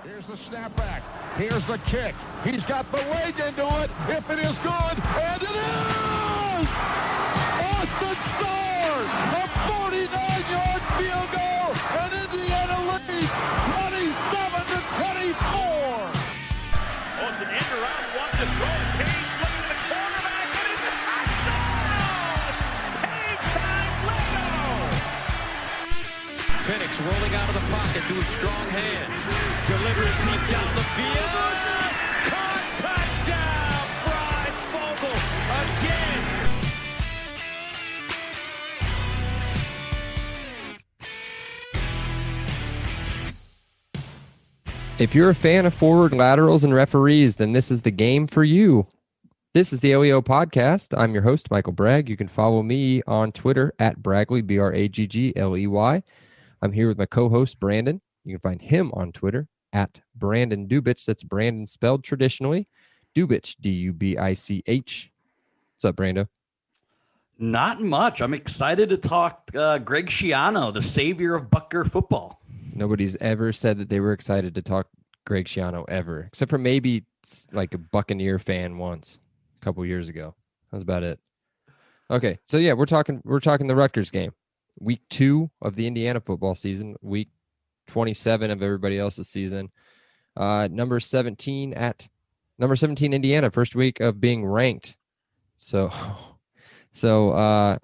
Here's the snapback. Here's the kick. He's got the leg into it. If it is good, and it is! Austin Starr, a 49-yard field goal, and Indiana leads 27-24. Oh, it's an end around, one to throw. Page looking at the quarterback, and it's a touchdown! Page finds Leno! Penix rolling out of the pocket to his strong hand. Delivers deep down the field. Caught, touchdown! Fried Fogel again. If you're a fan of forward laterals and referees, then this is the game for you. This is the LEO podcast. I'm your host, Michael Bragg. You can follow me on Twitter at Bragley, Braggley. I'm here with my co-host, Brandon. You can find him on Twitter at Brandon Dubich. That's Brandon spelled traditionally. Dubich, D-U-B-I-C-H. What's up, Brando? Not much. I'm excited to talk Greg Schiano, the savior of Butker football. Nobody's ever said that they were excited to talk Greg Schiano ever, except for maybe like a Buccaneer fan once a couple years ago. That's about it. Okay, so yeah, we're talking the Rutgers game. Week 2 of the Indiana football season, week 27 of everybody else's season. Number 17 Indiana, first week of being ranked. So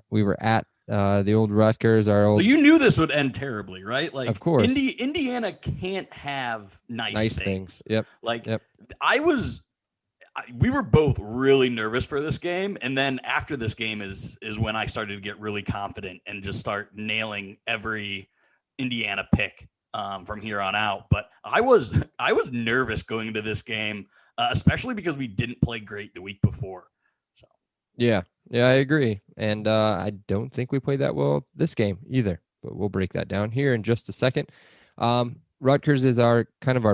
we were at the old Rutgers, So you knew this would end terribly, right? Like, of course, Indiana can't have nice things. Yep. Yep. We were both really nervous for this game, and then after this game is when I started to get really confident and just start nailing every Indiana pick from here on out. But I was nervous going into this game, especially because we didn't play great the week before. So yeah, I agree, and I don't think we played that well this game either. But we'll break that down here in just a second. Rutgers is our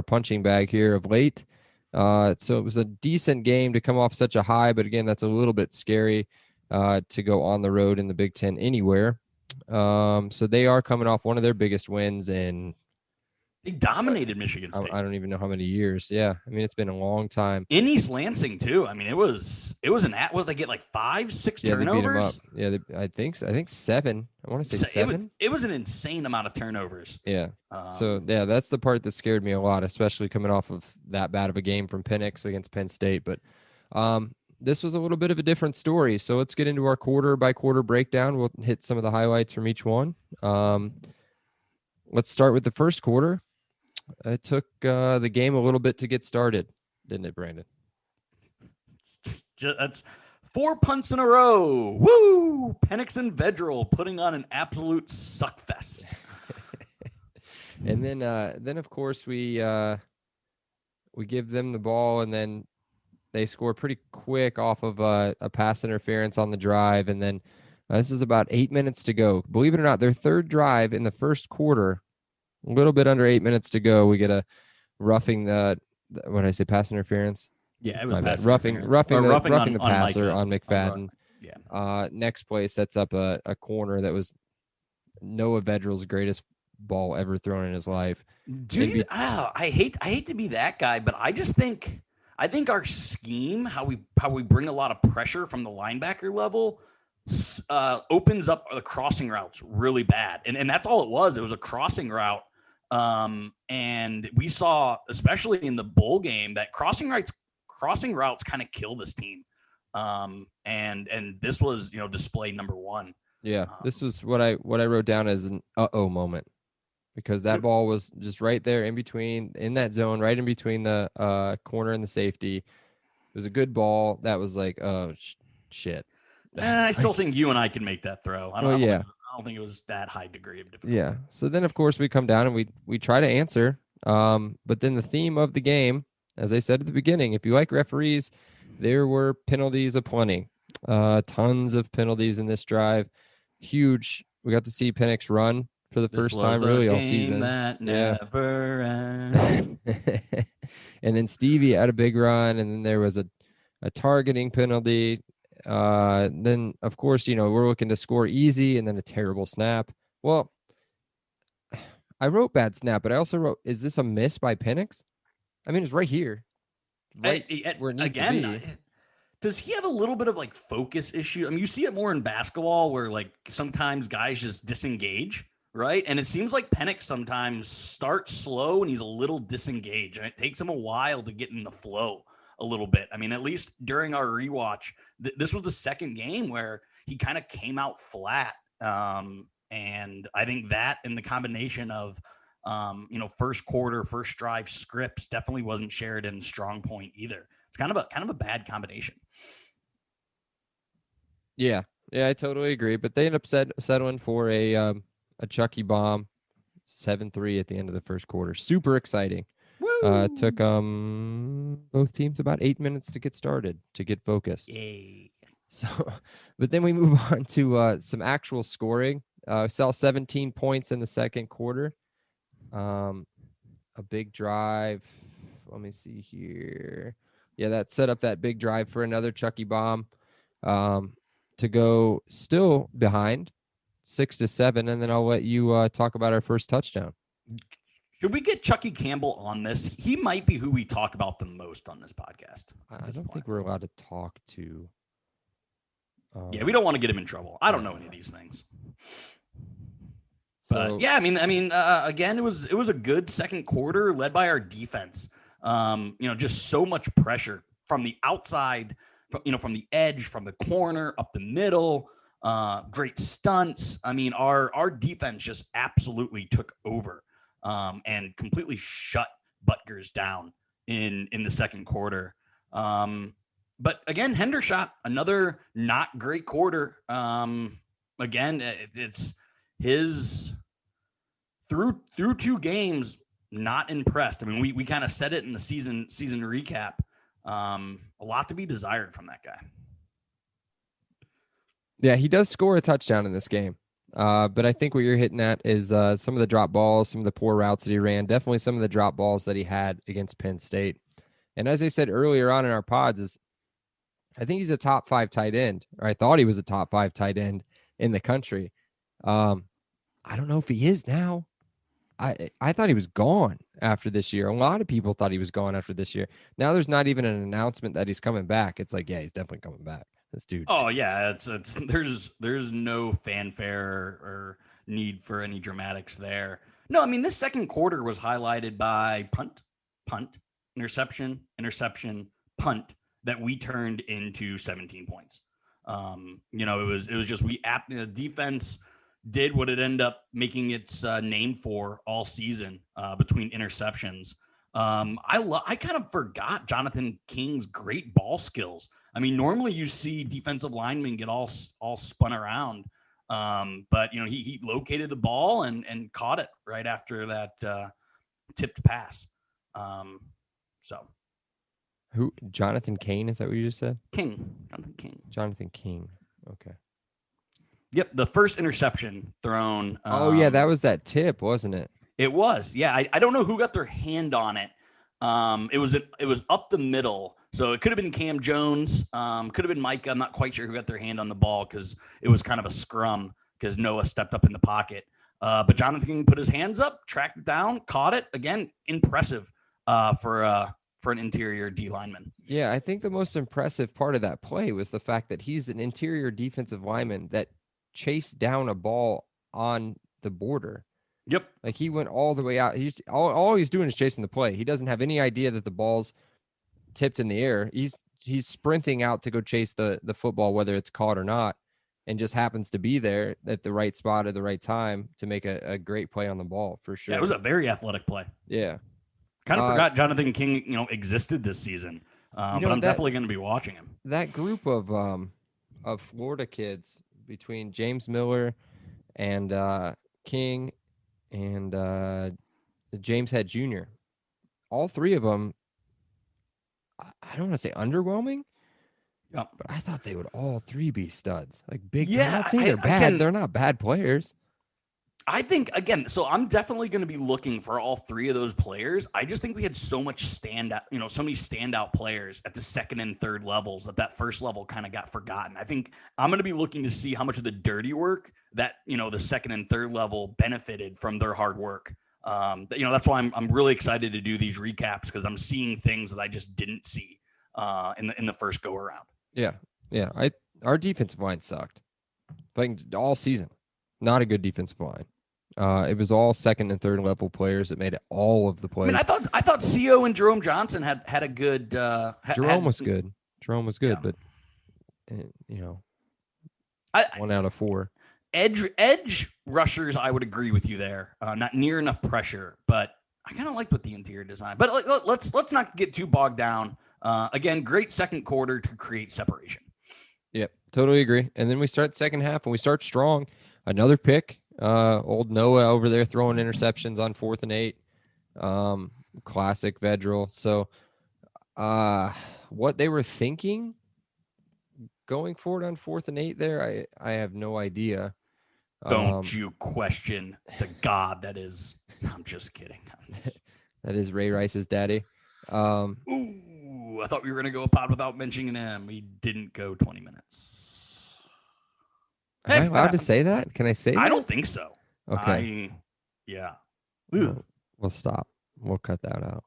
punching bag here of late. So it was a decent game to come off such a high, but again, that's a little bit scary to go on the road in the Big Ten anywhere. So they are coming off one of their biggest wins, and they dominated Michigan State. I don't even know how many years. Yeah, I mean, it's been a long time. In East Lansing too. I mean, it was what they get, like 5-6 turnovers. They beat them up. Yeah, I think 7. I want to say 7. It was an insane amount of turnovers. Yeah. So yeah, that's the part that scared me a lot, especially coming off of that bad of a game from Penix against Penn State. But this was a little bit of a different story. So let's get into our quarter by quarter breakdown. We'll hit some of the highlights from each one. Let's start with the first quarter. It took the game a little bit to get started, didn't it, Brandon? That's 4 punts in a row. Woo! Penix and Vedral putting on an absolute suckfest. And then of course we give them the ball, and then they score pretty quick off of a pass interference on the drive, and then this is about 8 minutes to go. Believe it or not, their third drive in the first quarter. A little bit under 8 minutes to go. We get a roughing pass interference? Yeah, it was roughing the passer on McFadden. Yeah. Next play sets up a corner that was Noah Vedral's greatest ball ever thrown in his life. I hate to be that guy, but I think our scheme, how we bring a lot of pressure from the linebacker level, opens up the crossing routes really bad. And that's all it was. It was a crossing route. And we saw, especially in the bowl game, that crossing routes kind of kill this team. And this was, display number 1. Yeah. This was what I wrote down as an uh-oh moment, because that ball was just right there in that zone, right in between the corner and the safety. It was a good ball. That was like, oh shit. I still think you and I can make that throw. I don't think it was that high degree of difficulty. Yeah. So then, of course, we come down and we try to answer. But then the theme of the game, as I said at the beginning, if you like referees, there were penalties aplenty. Tons of penalties in this drive. Huge. We got to see Penix run for the first time really all season. That never ends. And then Stevie had a big run, and then there was a targeting penalty. Then, of course, we're looking to score easy, and then a terrible snap. Well, I wrote bad snap, but I also wrote, is this a miss by Penix? I mean, it's right here, right where it needs to be. Does he have a little bit of like focus issue? I mean, you see it more in basketball where like sometimes guys just disengage, right? And it seems like Penix sometimes starts slow and he's a little disengaged, and it takes him a while to get in the flow a little bit. I mean, at least during our rewatch, this was the second game where he kind of came out flat. And I think that in the combination of first quarter, first drive scripts definitely wasn't shared in strong point either. It's kind of a bad combination. Yeah, I totally agree. But they end up settling for a Chucky bomb, 7-3 at the end of the first quarter. Super exciting. Took both teams about 8 minutes to get started, to get focused. Yay. So, but then we move on to some actual scoring. Saw 17 points in the second quarter. A big drive. Let me see here. Yeah, that set up that big drive for another Chucky bomb to go still behind 6-7. And then I'll let you talk about our first touchdown. Should we get Chucky Campbell on this? He might be who we talk about the most on this podcast. I don't think we're allowed to talk to. Yeah, we don't want to get him in trouble. I don't know any of these things. But yeah, I mean, again, it was a good second quarter led by our defense. Just so much pressure from the outside, from the edge, from the corner, up the middle. Great stunts. I mean, our defense just absolutely took over and completely shut Rutgers down in the second quarter. But again, Hendershot, another not great quarter. Again, it's his through two games, not impressed. I mean, we kind of said it in the season recap. A lot to be desired from that guy. Yeah, he does score a touchdown in this game. But I think what you're hitting at is some of the drop balls, some of the poor routes that he ran, definitely some of the drop balls that he had against Penn State. And as I said earlier on in our pods, I think he's a top 5 tight end, or I thought he was a top 5 tight end in the country. I don't know if he is now. I thought he was gone after this year. A lot of people thought he was gone after this year. Now there's not even an announcement that he's coming back. It's like, yeah, he's definitely coming back. This dude. Oh yeah, it's there's no fanfare or need for any dramatics there. No, I mean this second quarter was highlighted by punt, interception, punt that we turned into 17 points. It was just the defense did what it ended up making its name for all season between interceptions. I kind of forgot Jonathan King's great ball skills. I mean, normally you see defensive linemen get all spun around, but he located the ball and caught it right after that tipped pass. Who? Jonathan Kane? Is that what you just said? Jonathan King. Okay. Yep, the first interception thrown. Yeah, that was that tip, wasn't it? It was. Yeah, I don't know who got their hand on it. It was up the middle, so it could have been Cam Jones, could have been Micah. I'm not quite sure who got their hand on the ball because it was kind of a scrum because Noah stepped up in the pocket. But Jonathan put his hands up, tracked it down, caught it. Again, impressive for an interior D lineman. Yeah, I think the most impressive part of that play was the fact that he's an interior defensive lineman that chased down a ball on the border. Yep. Like he went all the way out. He's all he's doing is chasing the play. He doesn't have any idea that the ball's tipped in the air. He's sprinting out to go chase the football, whether it's caught or not, and just happens to be there at the right spot at the right time to make a great play on the ball for sure. Yeah, it was a very athletic play. Yeah. Kind of forgot Jonathan King, existed this season. But I'm definitely going to be watching him. That group of Florida kids between James Miller and King and James Head Jr., all three of them, I don't want to say underwhelming, but I thought they would all three be studs. Like big. Yeah, I'm not saying they're bad. They're not bad players. I think, again, so I'm definitely going to be looking for all three of those players. I just think we had so much so many standout players at the second and third levels that first level kind of got forgotten. I think I'm going to be looking to see how much of the dirty work that, the second and third level benefited from their hard work. That's why I'm really excited to do these recaps, because I'm seeing things that I just didn't see in the first go around. Yeah. Our defensive line sucked. Playing all season. Not a good defensive line. It was all second and third level players that made it all of the plays. I mean, I thought Co and Jerome Johnson had a good. Jerome was good. Jerome was good, yeah. But 1 out of 4. Edge rushers, I would agree with you there. Not near enough pressure, but I kind of liked with the interior design. But let's not get too bogged down. Again, great second quarter to create separation. Yep, totally agree. And then we start second half and we start strong. Another pick. Old Noah over there throwing interceptions on 4th and 8. Classic Vedral. So what they were thinking going forward on 4th and 8 there, I have no idea. Don't you question the God that is. I'm just kidding. That is Ray Rice's daddy. Ooh, I thought we were going to go a pod without mentioning him. We didn't go 20 minutes. Am I allowed to say that? Can I say that? I don't think so. Okay. Yeah. We'll stop. We'll cut that out.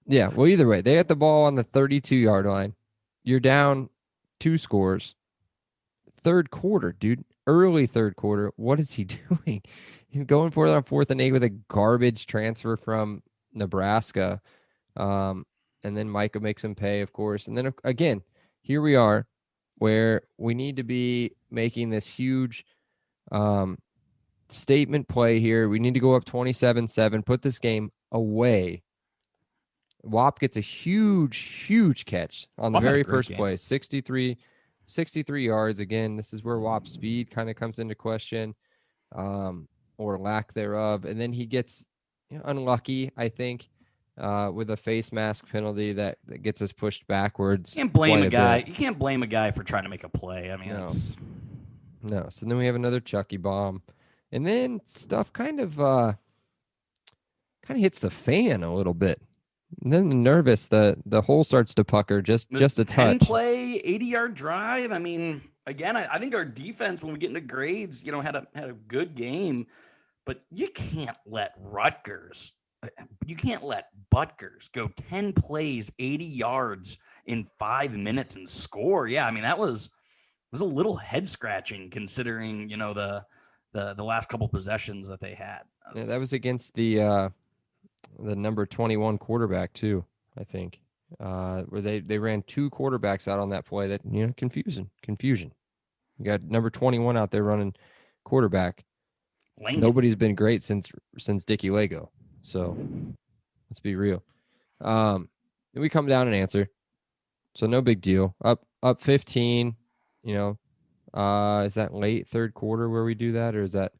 Yeah, well, either way, they had the ball on the 32-yard line. You're down 2 scores. Third quarter, dude. Early third quarter. What is he doing? He's going for it on 4th and 8 with a garbage transfer from Nebraska. And then Micah makes him pay, of course. And then, again, here we are where we need to be making this huge statement play here. We need to go up 27-7, put this game away. Wop gets a huge catch on the very first play, 63 yards. Again, this is where Wop's speed kind of comes into question, or lack thereof. And then he gets unlucky, I think, with a face mask penalty that gets us pushed backwards. You can't blame a guy. You can't blame a guy for trying to make a play. I mean, no. So then we have another Chucky bomb, and then stuff kind of hits the fan a little bit. And then nervous, the hole starts to pucker just a touch. 10-play, 80-yard drive. I mean, again, I think our defense, when we get into grades, had a good game, but you can't let Rutgers go 10 plays, 80 yards in 5 minutes and score. Yeah, I mean, it was a little head scratching considering the last couple possessions that they had. That was against the number 21 quarterback too, I think, where they ran 2 quarterbacks out on that play. That confusion. You got number 21 out there running quarterback. Lane. Nobody's been great since Dickie Lego. So let's be real. Then we come down and answer. So no big deal. Up 15. Is that late third quarter where we do that, or is that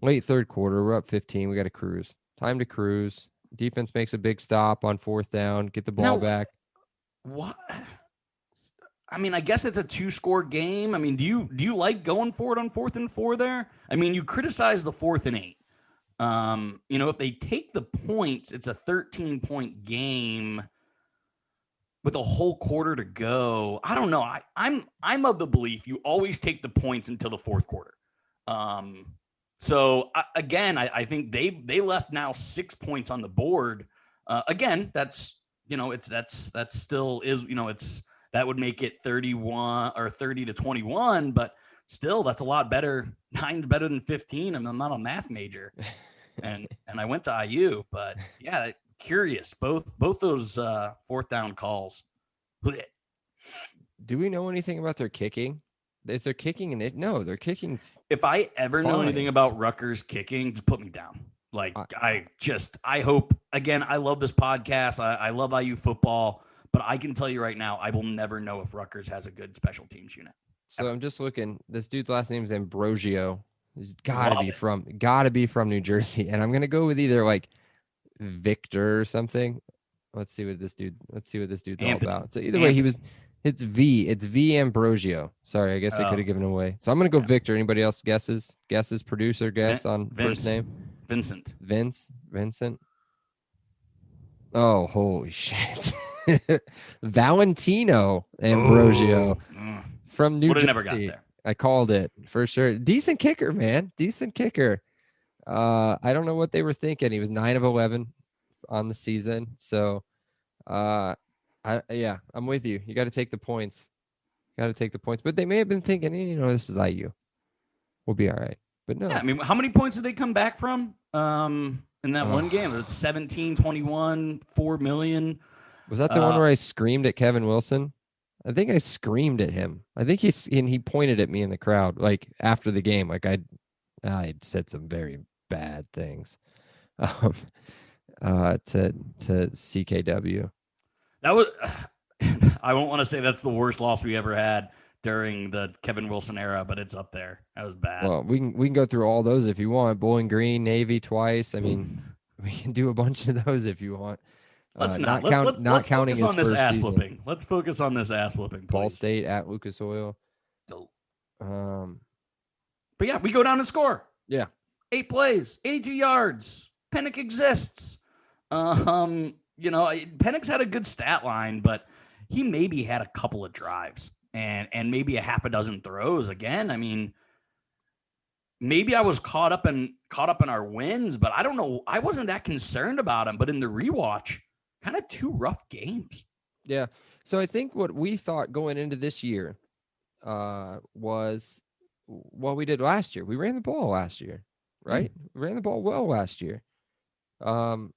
late third quarter? We're up 15. We got to cruise. Time to cruise. Defense makes a big stop on 4th down. Get the ball back. What? I mean, I guess it's a 2-score game. I mean, do you like going for it on 4th and 4 there? I mean, you criticize the 4th and 8. If they take the points, it's a 13-point game with a whole quarter to go. I don't know. I'm of the belief you always take the points until the 4th quarter. So again, I think they left now 6 points on the board. Again, that's still is, that would make it 31 or 30-21, but still that's a lot better. 9's better than 15. I'm not a math major, and I went to IU, but yeah, curious. Both those 4th down calls. Do we know anything about their kicking? Is there kicking in it? No, they're kicking. If I ever know anything about Rutgers kicking, just put me down. I hope, again, I love this podcast. I love IU football, but I can tell you right now, I will never know if Rutgers has a good special teams unit. So I'm just looking. This dude's last name is Ambrosio. He's gotta be from New Jersey. And I'm going to go with either like Victor or something. Let's see what this dude's Anthony. All about. So either way, it's V Ambrosio. Sorry, I guess I could have given it away. So I'm going to go Victor. Anybody else guesses? Producer guess on first name? Vincent. Oh, holy shit. Valentino Ambrosio from New Jersey. Would have never got there. I called it for sure. Decent kicker, man. Decent kicker. I don't know what they were thinking. He was 9 of 11 on the season. So, I'm with you. You got to take the points. But they may have been thinking, this is IU. We'll be all right. But no. Yeah, I mean, how many points did they come back from in that one game? It's 17, 21, 4 million. Was that the one where I screamed at Kevin Wilson? I think I screamed at him. I think he pointed at me in the crowd, like after the game. Like I'd said some very bad things to CKW. That was I won't want to say that's the worst loss we ever had during the Kevin Wilson era, but it's up there. That was bad. Well, we can go through all those if you want. Bowling Green, Navy twice. I mean, we can do a bunch of those if you want. Let's not let's counting focus on his this first ass season. whooping. Let's focus on this ass whooping. Ball State at Lucas Oil. But yeah, we go down and score. Yeah. 8 plays, 82 yards. Pennick exists. Pennick's had a good stat line, but he maybe had a couple of drives and maybe a half a dozen throws. Again, I mean, maybe I was caught up in our wins, but I don't know. I wasn't that concerned about him. But in the rewatch, kind of 2 rough games. Yeah. So I think what we thought going into this year was what we did last year. We ran the ball last year, right? We ran the ball well last year. And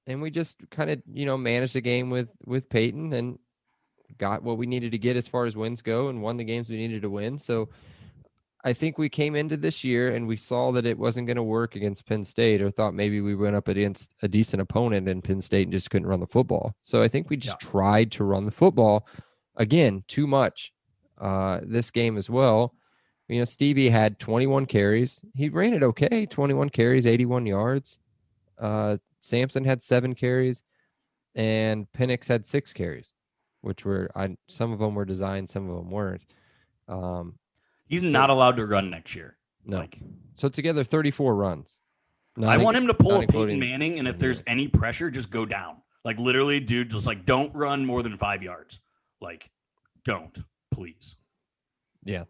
we just kind of, managed the game with Peyton and got what we needed to get as far as wins go and won the games we needed to win. So I think we came into this year and we saw that it wasn't going to work against Penn State, or thought maybe we went up against a decent opponent in Penn State and just couldn't run the football. So I think we just tried to run the football again, too much this game as well. Stevie had 21 carries. He ran it okay. 21 carries, 81 yards. Sampson had 7 carries and Penix had 6 carries, which were, some of them were designed, some of them weren't. He's not allowed to run next year. No. So together, 34 runs. I want him to pull a Peyton Manning, and if there's any pressure, just go down. Like, literally, dude, just like, don't run more than 5 yards. Like, don't, please. Yeah.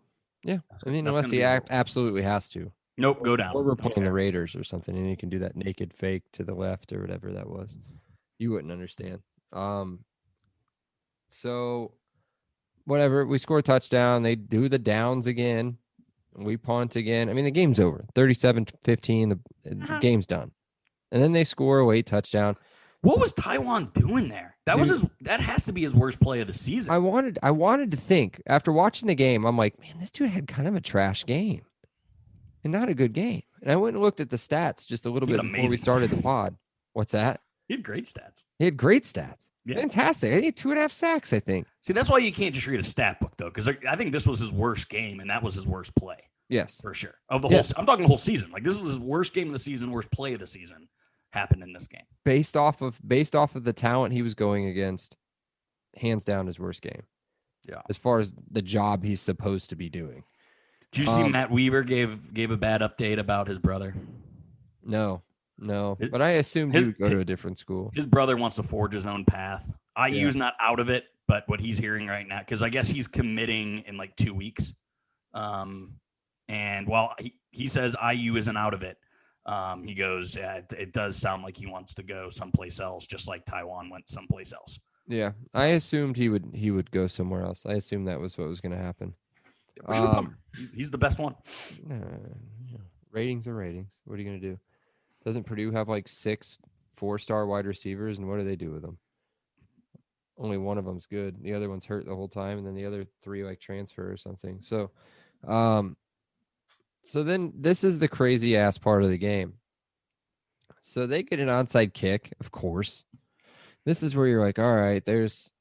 Yeah. I mean, unless he absolutely has to. Nope, go down. Or we're playing the Raiders or something, and he can do that naked fake to the left or whatever that was. You wouldn't understand. So whatever, we score a touchdown. They do the downs again. And we punt again. I mean, the game's over. 37-15. The game's done. And then they score a late touchdown. What was Taiwan doing there? That has to be his worst play of the season. I wanted to think after watching the game. I'm like, man, this dude had kind of a trash game, and not a good game. And I went and looked at the stats just a little bit before we started the pod. What's that? He had great stats. Yeah. Fantastic. I think 2.5 sacks, I think. See, that's why you can't just read a stat book, though, because I think this was his worst game, and that was his worst play. Yes. For sure. Of the whole, I'm talking the whole season. Like, this was his worst game of the season, worst play of the season happened in this game. Based off of the talent he was going against, hands down his worst game. Yeah. As far as the job he's supposed to be doing. Did you see Matt Weaver gave a bad update about his brother? No. But I assumed he would go to a different school. His brother wants to forge his own path. IU's not out of it, but what he's hearing right now, because I guess he's committing in like 2 weeks. And while he says IU isn't out of it, he goes, yeah, it does sound like he wants to go someplace else, just like Taiwan went someplace else. Yeah, I assumed he would go somewhere else. I assumed that was what was going to happen. He's the best one. Ratings are ratings. What are you going to do? Doesn't Purdue have like 6 4-star wide receivers, and what do they do with them? Only one of them's good. The other one's hurt the whole time, and then the other 3 like transfer or something. So, so then this is the crazy ass part of the game. So they get an onside kick, of course. This is where you're like, all right, there's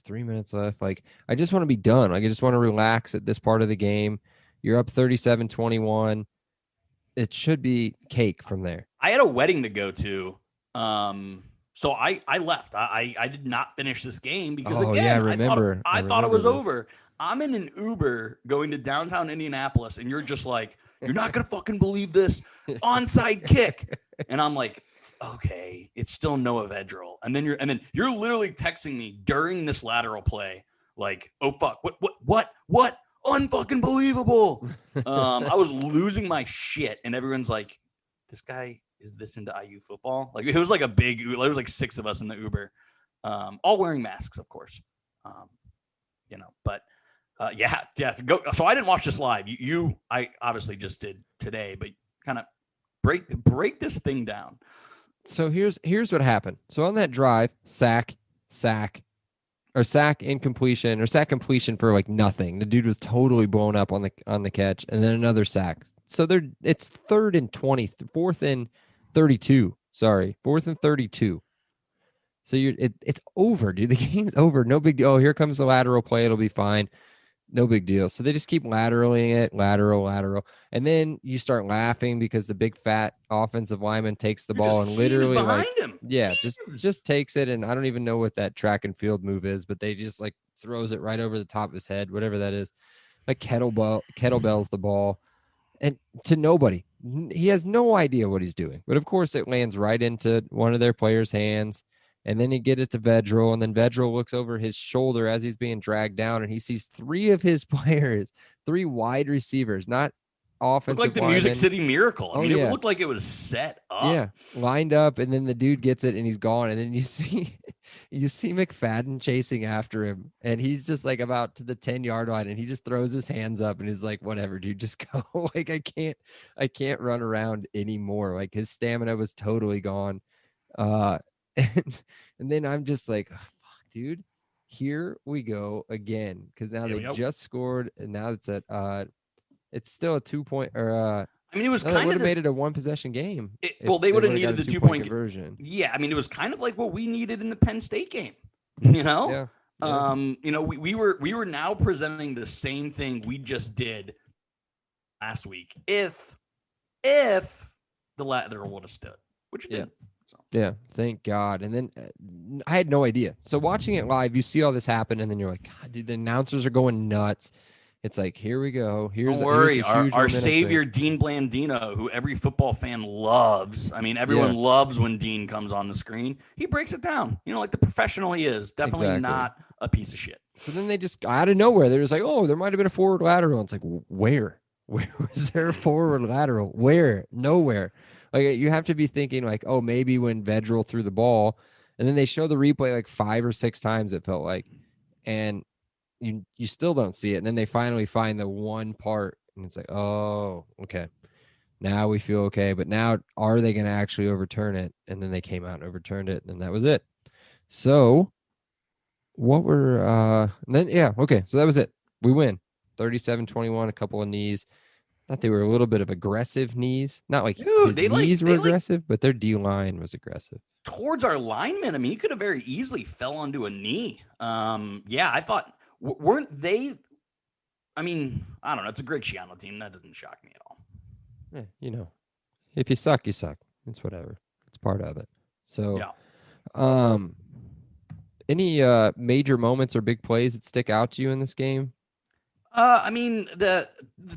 3 minutes left. Like, I just want to be done. Like, I just want to relax at this part of the game. You're up 37-21. It should be cake from there. I had a wedding to go to. So I left. I did not finish this game because I thought it was over. I'm in an Uber going to downtown Indianapolis, and you're just like, you're not gonna fucking believe this onside kick. And I'm like, okay, it's still Noah Vedral. And then you're literally texting me during this lateral play, like, oh fuck, what? Unfucking believable. I was losing my shit, and everyone's like, this guy is this into IU football? Like it was like a big. There was like 6 of us in the Uber, all wearing masks, of course. But yeah. Go. So I didn't watch this live. I obviously just did today, but kind of break this thing down. So here's what happened. So on that drive, sack, incompletion, or sack completion for like nothing. The dude was totally blown up on the catch, and then another sack. So it's 3rd and 20, 4th and 32. Sorry, 4th and 32. So it's over, dude. The game's over. No big deal. Oh, here comes the lateral play. It'll be fine. No big deal. So they just keep lateraling it, lateral. And then you start laughing because the big fat offensive lineman takes the ball and literally behind him. Yeah, just takes it. And I don't even know what that track and field move is, but they just like throws it right over the top of his head, whatever that is. Like kettlebells the ball and to nobody. He has no idea what he's doing. But of course it lands right into one of their players' hands. And then you get it to Vedral, and then Vedral looks over his shoulder as he's being dragged down, and he sees 3 of his players, 3 wide receivers, not offensive Looked like the linemen. Music City Miracle. I mean, yeah. It looked like it was set up. Yeah, lined up, and then the dude gets it, and he's gone. And then you see McFadden chasing after him, and he's just like about to the 10-yard line, and he just throws his hands up, and he's like, "Whatever, dude, just go." Like I can't run around anymore. Like his stamina was totally gone. And then I'm just like, oh, fuck, dude, here we go again. Because now they just scored, and now it's still a 2-point or I mean, it was no, kind of would have made it a 1-possession game. They would have needed the 2-point conversion. Yeah, I mean, it was kind of like what we needed in the Penn State game. You know, yeah. We were now presenting the same thing we just did last week. If the lateral would have stood, which it did. Yeah, thank God. And then I had no idea. So watching it live, you see all this happen, and then you're like, God, dude, the announcers are going nuts. It's like, here we go. Don't worry. Our savior, Dean Blandino, who every football fan loves. I mean, everyone loves when Dean comes on the screen. He breaks it down, like the professional he is. Definitely not a piece of shit. So then they just, out of nowhere, they're just like, oh, there might have been a forward lateral. It's like, where? Where was there a forward lateral? Where? Nowhere. Like you have to be thinking like, oh, maybe when Vedral threw the ball, and then they show the replay like 5 or 6 times, it felt like, and you still don't see it. And then they finally find the one part, and it's like, oh, okay, now we feel okay. But now are they going to actually overturn it? And then they came out and overturned it, and that was it. So what were okay. So that was it. We win 37-21, a couple of knees. Thought they were a little bit of aggressive knees. Not like his knees were aggressive, but their D line was aggressive. Towards our linemen, I mean, he could have very easily fell onto a knee. I thought, weren't they? I mean, I don't know. It's a Greg Schiano team. That doesn't shock me at all. Yeah, if you suck, you suck. It's whatever. It's part of it. So, any major moments or big plays that stick out to you in this game? I mean, the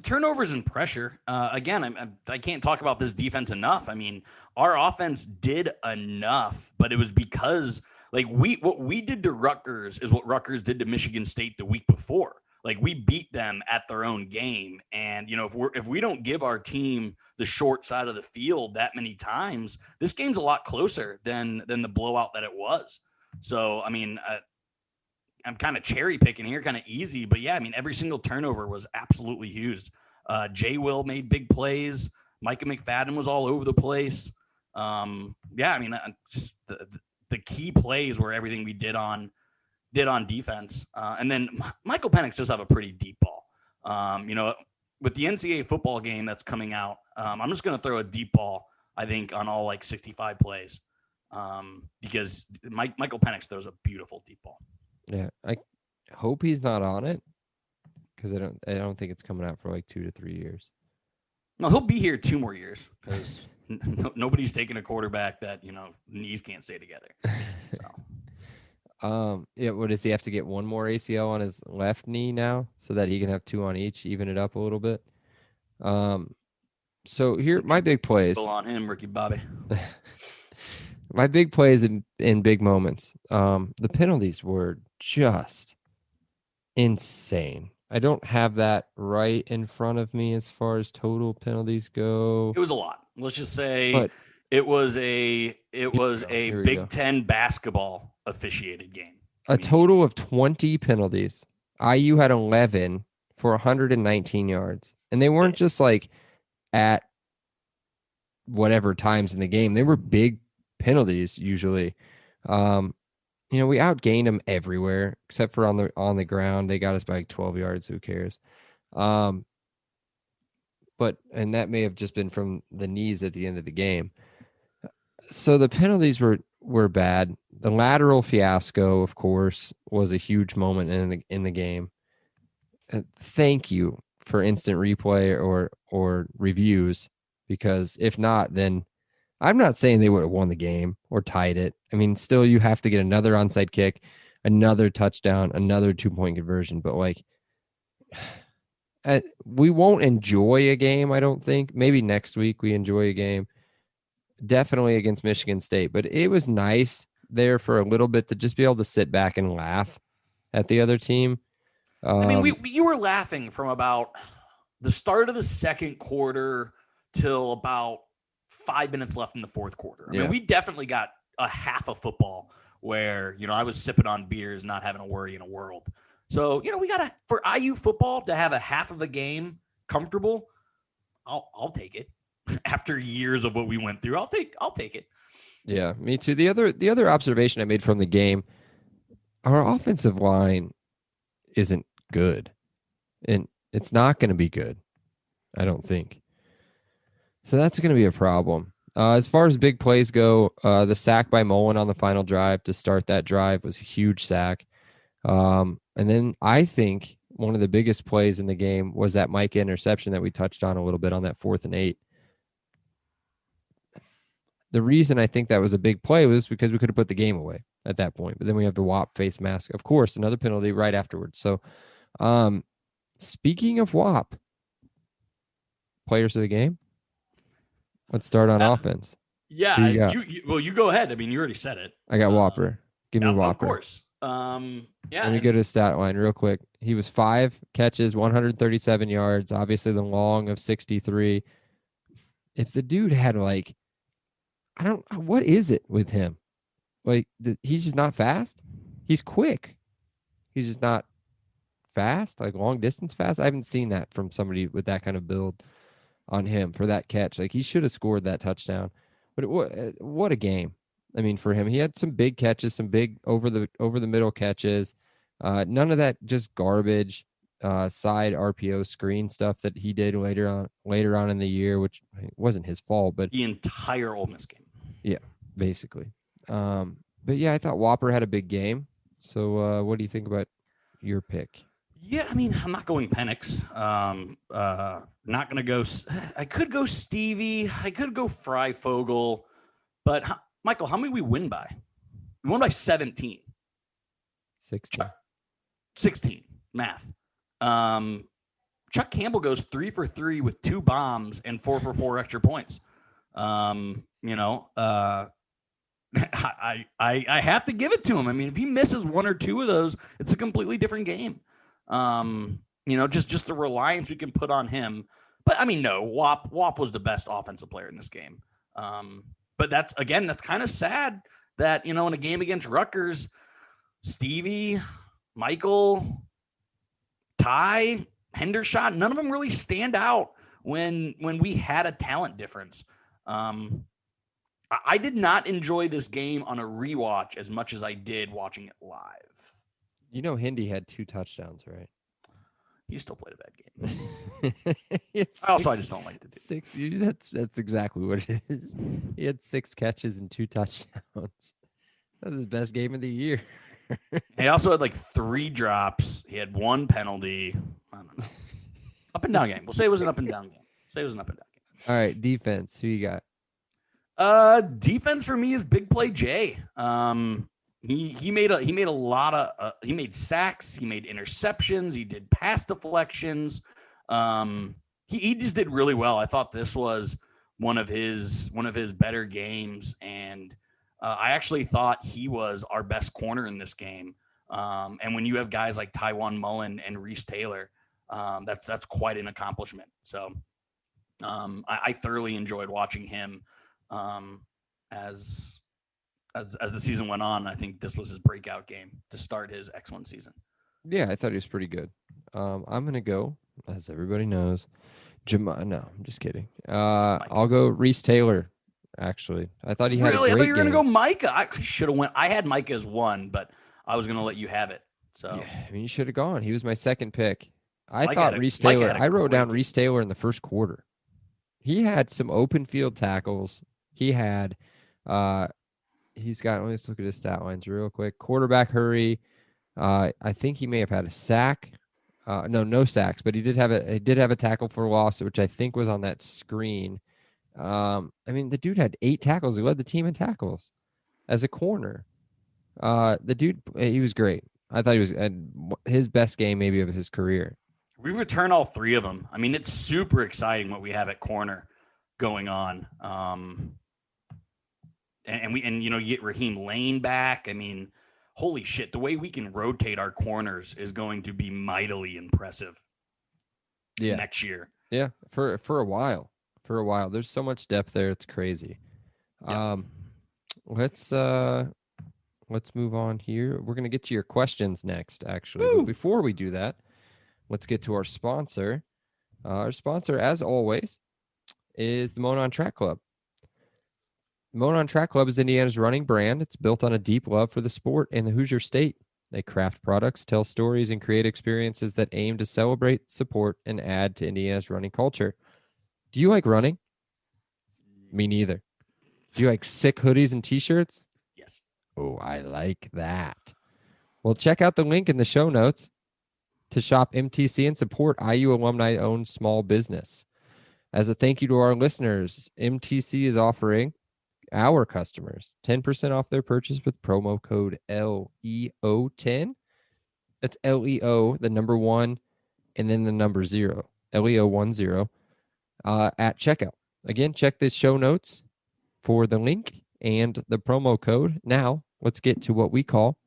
turnovers and pressure, again, I can't talk about this defense enough. I mean, our offense did enough, but it was because like what we did to Rutgers is what Rutgers did to Michigan State the week before. Like we beat them at their own game. And, if we don't give our team the short side of the field that many times, this game's a lot closer than the blowout that it was. So, I mean, I'm kind of cherry picking here, kind of easy, but yeah, I mean, every single turnover was absolutely used. Jay Will made big plays. Micah McFadden was all over the place. I mean, just the key plays were everything we did on defense. And then Michael Penix does have a pretty deep ball. With the NCAA football game that's coming out, I'm just going to throw a deep ball, I think, on all like 65 plays because Michael Penix throws a beautiful deep ball. Yeah, I hope he's not on it because I don't think it's coming out for like 2 to 3 years. No, he'll be here 2 more years because nobody's taking a quarterback that knees can't stay together. So. What does he have to get one more ACL on his left knee now so that he can have 2 on each, even it up a little bit? So here my big plays. On him, Ricky Bobby. My big plays in big moments. The penalties were just insane. I don't have that right in front of me as far as total penalties go. It was a lot. Let's just say But it was a Here we go. Big Ten basketball officiated game. a total of 20 penalties. IU had 11 for 119 yards. And they weren't just like at whatever times in the game. They were big penalties usually. We outgained them everywhere except for on the ground. They got us by like 12 yards. Who cares? And that may have just been from the knees at the end of the game. So the penalties were bad. The lateral fiasco, of course, was a huge moment in the game. Thank you for instant replay or reviews, because if not, then I'm not saying they would have won the game or tied it. I mean, still you have to get another onside kick, another touchdown, another 2-point conversion. But like, we won't enjoy a game, I don't think. Maybe next week we enjoy a game. Definitely against Michigan State. But it was nice there for a little bit to just be able to sit back and laugh at the other team. I mean, you were laughing from about the start of the second quarter till about 5 minutes left in the fourth quarter. I mean, we definitely got a half of football where, I was sipping on beers, not having a worry in a world. So, we got for IU football to have a half of a game comfortable. I'll take it. After years of what we went through, I'll take it. Yeah, me too. The other observation I made from the game, our offensive line isn't good, and it's not going to be good, I don't think. So that's going to be a problem. As far as big plays go, the sack by Mullen on the final drive to start that drive was a huge sack. And then I think one of the biggest plays in the game was that Mike interception that we touched on a little bit on that 4th and 8. The reason I think that was a big play was because we could have put the game away at that point. But then we have the WAP face mask. Of course, another penalty right afterwards. So speaking of WAP, players of the game, let's start on offense. Yeah, you go ahead. I mean, you already said it. I got Whopper. Give me Whopper. Of course. Let me go to his stat line real quick. He was 5 catches, 137 yards, obviously the long of 63. If the dude had what is it with him? Like, he's just not fast. He's quick. He's just not fast, like long distance fast. I haven't seen that from somebody with that kind of build on him for that catch. Like, he should have scored that touchdown. But what a game. I mean, for him, he had some big catches, some big over the middle catches. None of that just garbage side RPO screen stuff that he did later on in the year, which wasn't his fault, but the entire Ole Miss game. Yeah, basically. But yeah, I thought Whopper had a big game. So what do you think about your pick? Yeah, I mean, I'm not going Penix. Not going to go. I could go Stevie. I could go Freifogel. But Michael, how many we win by? We won by 17. 16. Math. Chuck Campbell goes 3 for 3 with 2 bombs and 4 for 4 extra points. I have to give it to him. I mean, if he misses 1 or 2 of those, it's a completely different game. Just the reliance we can put on him. But I mean, no, Wop was the best offensive player in this game. But that's kind of sad that, in a game against Rutgers, Stevie, Michael, Ty, Hendershot, none of them really stand out when we had a talent difference. I did not enjoy this game on a rewatch as much as I did watching it live. Hindi had 2 touchdowns, right? He still played a bad game. I just don't like the dude. That's exactly what it is. He had 6 catches and 2 touchdowns. That was his best game of the year. He also had 3 drops. He had 1 penalty. I don't know. Up and down game. We'll say it was an up and down game. All right, defense. Who you got? Defense for me is Big Play Jay. He made a lot of he made sacks, he made interceptions, he did pass deflections. He just did really well. I thought this was one of his better games, and I actually thought he was our best corner in this game. And when you have guys like Tywan Mullen and Reese Taylor, that's quite an accomplishment. So I thoroughly enjoyed watching him as the season went on. I think this was his breakout game to start his excellent season. Yeah, I thought he was pretty good. I'm gonna go, as everybody knows, no, I'm just kidding. I'll go Reese Taylor. Actually, I thought he had a Really? I great thought you were game. gonna go Micah. I should have went. I had Micah as 1, but I was gonna let you have it. So Yeah, I mean, you should have gone. He was my second pick. I Micah thought had a- Reese Micah Taylor. had a I wrote great down game. Reese Taylor in the first quarter. He had some open field tackles. He had, he's got. Let's look at his stat lines real quick. Quarterback hurry. I think he may have had a sack. No sacks, but he did have a tackle for loss, which I think was on that screen. I mean, the dude had 8 tackles. He led the team in tackles as a corner. The dude, he was great. I thought he was his best game maybe of his career. We return all 3 of them. I mean, it's super exciting what we have at corner going on. And you get Raheem Lane back. I mean, holy shit, the way we can rotate our corners is going to be mightily impressive next year. Yeah, for a while. For a while. There's so much depth there, it's crazy. Yep. Let's move on here. We're gonna get to your questions next, actually. But before we do that, let's get to our sponsor. Our sponsor, as always, is the Monon Track Club. Monon Track Club is Indiana's running brand. It's built on a deep love for the sport and the Hoosier State. They craft products, tell stories, and create experiences that aim to celebrate, support, and add to Indiana's running culture. Do you like running? Me neither. Do you like sick hoodies and t-shirts? Yes. Oh, I like that. Well, check out the link in the show notes to shop MTC and support IU alumni-owned small business. As a thank you to our listeners, MTC is offering our customers 10% off their purchase with promo code LEO10. That's LEO, the number 1, and then the number 0, LEO10, at checkout. Again, check the show notes for the link and the promo code. Now, let's get to what we call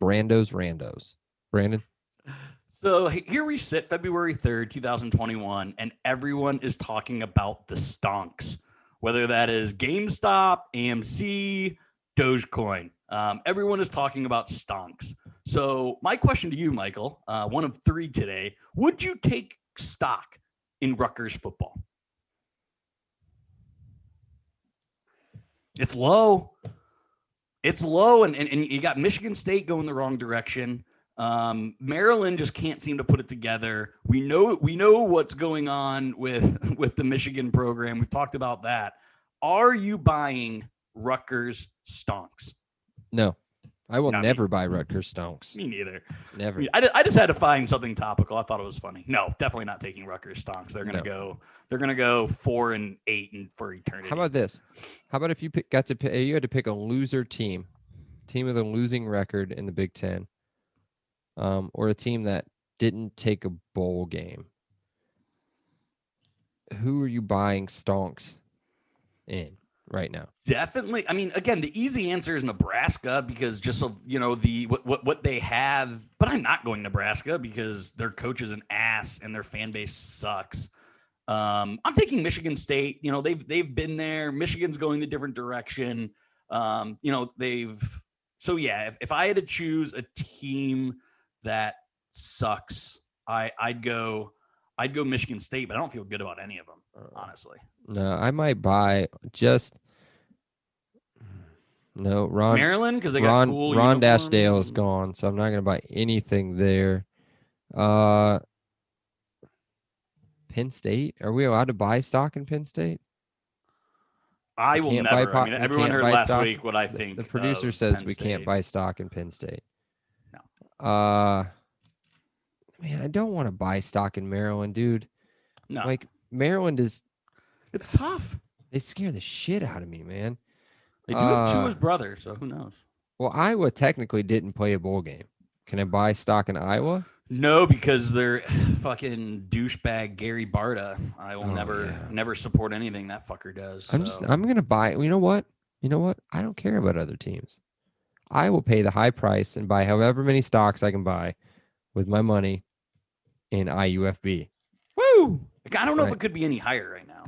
Brando's Randos. Brandon? So here we sit, February 3rd, 2021, and everyone is talking about the stonks, whether that is GameStop, AMC, Dogecoin. Everyone is talking about stonks. So my question to you, Michael, one of 3 today, would you take stock in Rutgers football? It's low. It's low, and you got Michigan State going the wrong direction. Maryland just can't seem to put it together. We know what's going on with the Michigan program. We've talked about that. Are you buying Rutgers stonks? No, I will Not never me. buy Rutgers stonks. Me neither. Never. I just had to find something topical. I thought it was funny. No, definitely not taking Rutgers stonks. They're gonna go 4-8 for eternity. How about this? How about if you you had to pick a loser team with a losing record in the Big Ten, or a team that didn't take a bowl game? Who are you buying stonks in right now? Definitely. I mean, again, the easy answer is Nebraska because just of what they have. But I'm not going Nebraska because their coach is an ass and their fan base sucks. I'm taking Michigan State. They've been there. Michigan's going the different direction. If I had to choose a team that sucks, I'd go Michigan State, but I don't feel good about any of them, honestly. No, I might buy just no Ron Maryland because they got cool Ron uniforms. Dashdale is gone, so I'm not going to buy anything there. Penn State? Are we allowed to buy stock in Penn State? I will can't never. buy I mean, we everyone can't heard buy last stock? week what I think. The producer of says Penn we can't State. buy stock in Penn State. No. Man, I don't want to buy stock in Maryland, dude. No, Like Maryland is, it's tough. they scare the shit out of me, man. They do have 2 as brothers, so who knows? Well, Iowa technically didn't play a bowl game. Can I buy stock in Iowa? No, because they're fucking douchebag Gary Barta. I will never support anything that fucker does. I'm gonna buy. You know what? I don't care about other teams. I will pay the high price and buy however many stocks I can buy with my money in IUFB. Woo! Like, I don't know if Right. it could be any higher right now.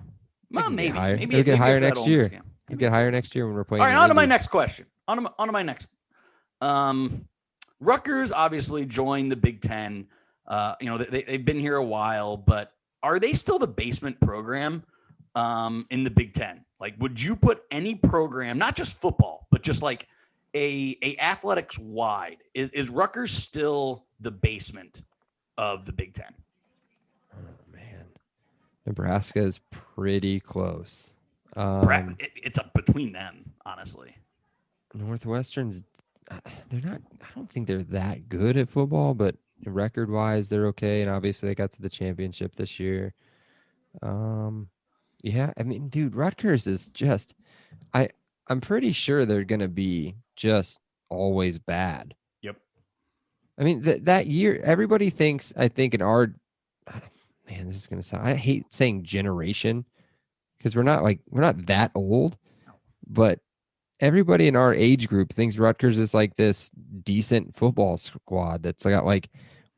Well, can get maybe. higher. Maybe It'll get higher after that next Ole Miss year. game. It'll Maybe get after higher Ole Miss. next year when we're playing. All right, in on to my Wrigley. next question. On to my next. Rutgers obviously joined the Big Ten. They've been here a while, but are they still the basement program in the Big Ten? Like, would you put any program, not just football, but just like a athletics wide? Is Rutgers still the basement of the Big Ten? Oh man, Nebraska is pretty close. It's up between them, honestly. Northwestern's they're not. I don't think they're that good at football, but record wise, they're okay. And obviously, they got to the championship this year. Yeah, I mean, dude, Rutgers is just. I'm pretty sure they're gonna be just always bad. Yep. I mean, that year, everybody thinks. I think in our man, this is gonna sound. I hate saying generation because we're not that old, but everybody in our age group thinks Rutgers is like this decent football squad that's got like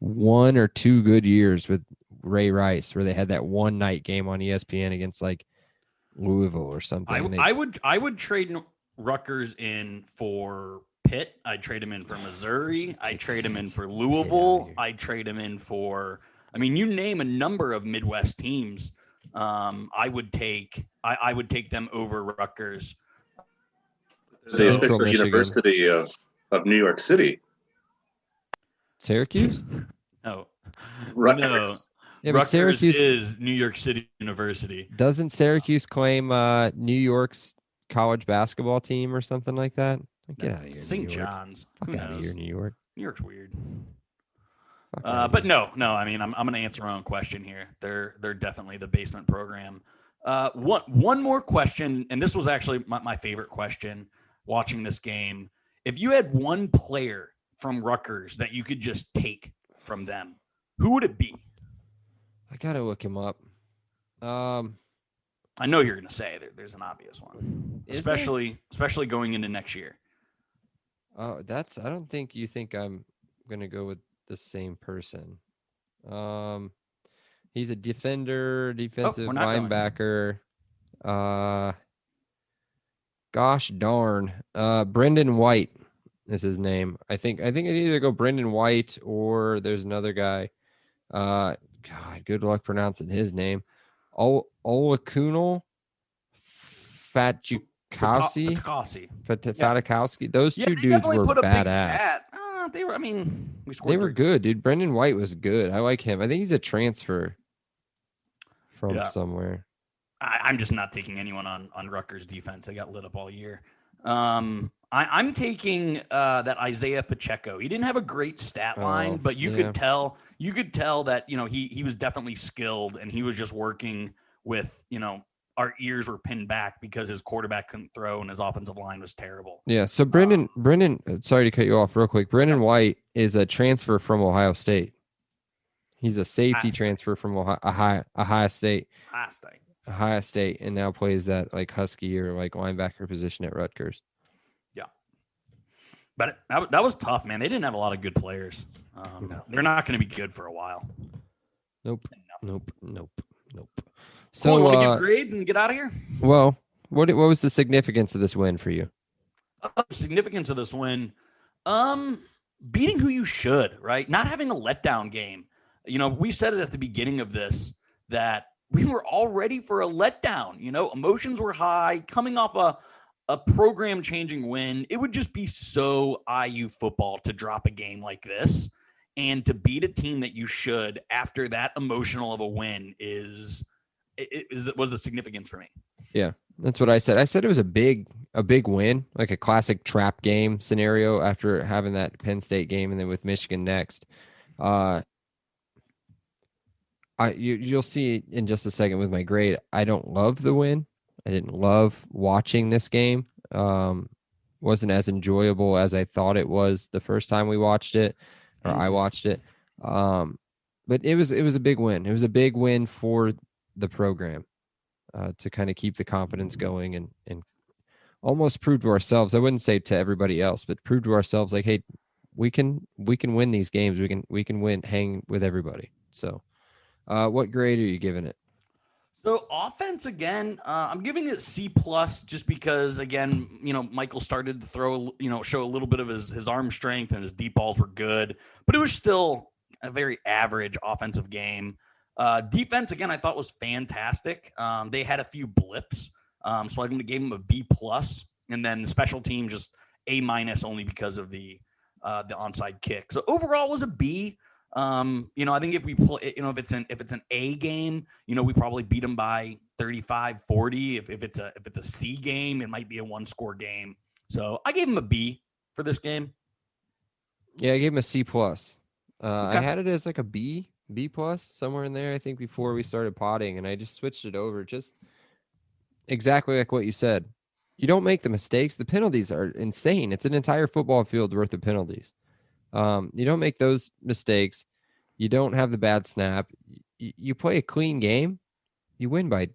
1 or 2 good years with Ray Rice, where they had that one night game on ESPN against like Louisville or something. I would trade Rutgers in for Pitt. I'd trade him in for Missouri. I'd trade him in for Louisville. I'd trade him in for. I mean, you name a number of Midwest teams. I would take them over Rutgers. The official University of New York City. Syracuse? No. Rutgers. No. Yeah, Rutgers Syracuse is New York City University. Doesn't Syracuse claim New York's college basketball team or something like that? Get out of here, St. New York. John's. Fuck Who out of knows? here, New York. New York's weird. But No. I mean, I'm going to answer my own question here. They're definitely the basement program. One more question, and this was actually my favorite question watching this game. If you had one player from Rutgers that you could just take from them, who would it be? I gotta look him up. I know you're going to say there's an obvious one, Is especially going into next year. Oh, I don't think you think I'm gonna go with the same person. He's a defensive we're not going. linebacker. Gosh darn. Brendan White is his name. I think I'd either go Brendan White or there's another guy. God, good luck pronouncing his name. Olakunal Fatukowski. Fatukowski. Those two dudes were badass. They were. I mean, They were good, dude. Brendan White was good. I like him. I think he's a transfer from somewhere. I'm just not taking anyone on Rutgers defense. They got lit up all year. I'm taking that Isaiah Pacheco. He didn't have a great stat line, but you could tell that, he was definitely skilled, and he was just working with, our ears were pinned back because his quarterback couldn't throw and his offensive line was terrible. Yeah. So Brendan, sorry to cut you off real quick. Brendan White is a transfer from Ohio State. He's a safety transfer from Ohio State, and now plays that like Husky or like linebacker position at Rutgers. Yeah. But that was tough, man. They didn't have a lot of good players. They're not going to be good for a while. Nope. So you want to give grades and get out of here? Well, what was the significance of this win for you? Significance of this win, beating who you should, right? Not having a letdown game. We said it at the beginning of this that we were all ready for a letdown. Emotions were high, coming off a program-changing win. It would just be so IU football to drop a game like this, and to beat a team that you should after that emotional of a win was the significance for me. Yeah, that's what I said. I said it was a big win, like a classic trap game scenario after having that Penn State game and then with Michigan next. You'll see in just a second with my grade. I don't love the win. I didn't love watching this game. Wasn't as enjoyable as I thought it was the first time we watched it, or I watched it. But it was a big win. It was a big win for the program to kind of keep the confidence going and almost prove to ourselves. I wouldn't say to everybody else, but prove to ourselves like, hey, we can win these games. We can hang with everybody. So What grade are you giving it? So offense again, I'm giving it C plus just because again, Michael started to throw, show a little bit of his arm strength and his deep balls were good, but it was still a very average offensive game. Defense again, I thought was fantastic. They had a few blips, so I'm going to give them a B plus, and then the special team just A minus only because of the onside kick. So overall was a B. I think if we play, if it's an A game, we probably beat them by 35-40. If it's a C game, it might be a 1-score game. So I gave him a B for this game. Yeah, I gave him a C plus. Okay. I had it as like a B plus somewhere in there, I think, before we started potting, and I just switched it over just exactly like what you said. You don't make the mistakes. The penalties are insane. It's an entire football field worth of penalties. You don't make those mistakes. You don't have the bad snap. You play a clean game. You win by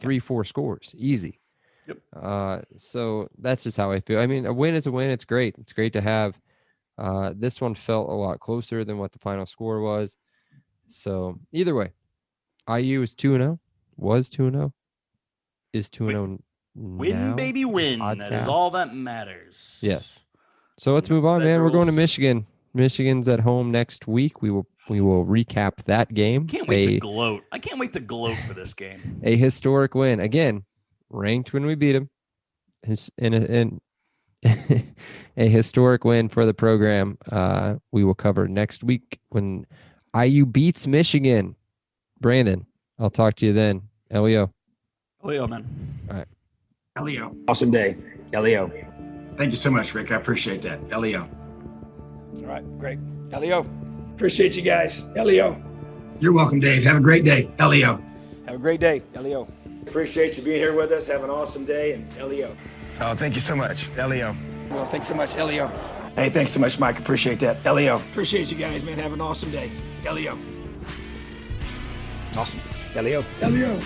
3-4 scores. Easy. Yep. So that's just how I feel. I mean, a win is a win. It's great. It's great to have. This one felt a lot closer than what the final score was. So either way, IU is 2-0. Was 2-0. Is 2-0 Win, now? baby, win. Podcast. That is all that matters. Yes. So let's move on, man. We're going to Federals. Michigan. Michigan's at home next week. We will recap that game. Can't wait to gloat. I can't wait to gloat for this game. A historic win. Again, ranked when we beat them. A historic win for the program. We will cover next week when IU beats Michigan. Brandon, I'll talk to you then. Elio. Leo, man. All right. Elio. Awesome day. Elio. Thank you so much, Rick. I appreciate that. Elio. All right, great. Elio. Appreciate you guys. Elio. You're welcome, Dave. Have a great day. Elio. Have a great day, Elio. Appreciate you being here with us. Have an awesome day. And Elio. Oh, thank you so much, Elio. Well, thanks so much, Elio. Hey, thanks so much, Mike. Appreciate that. Elio. Appreciate you guys, man. Have an awesome day. Elio. Awesome. Elio. Elio.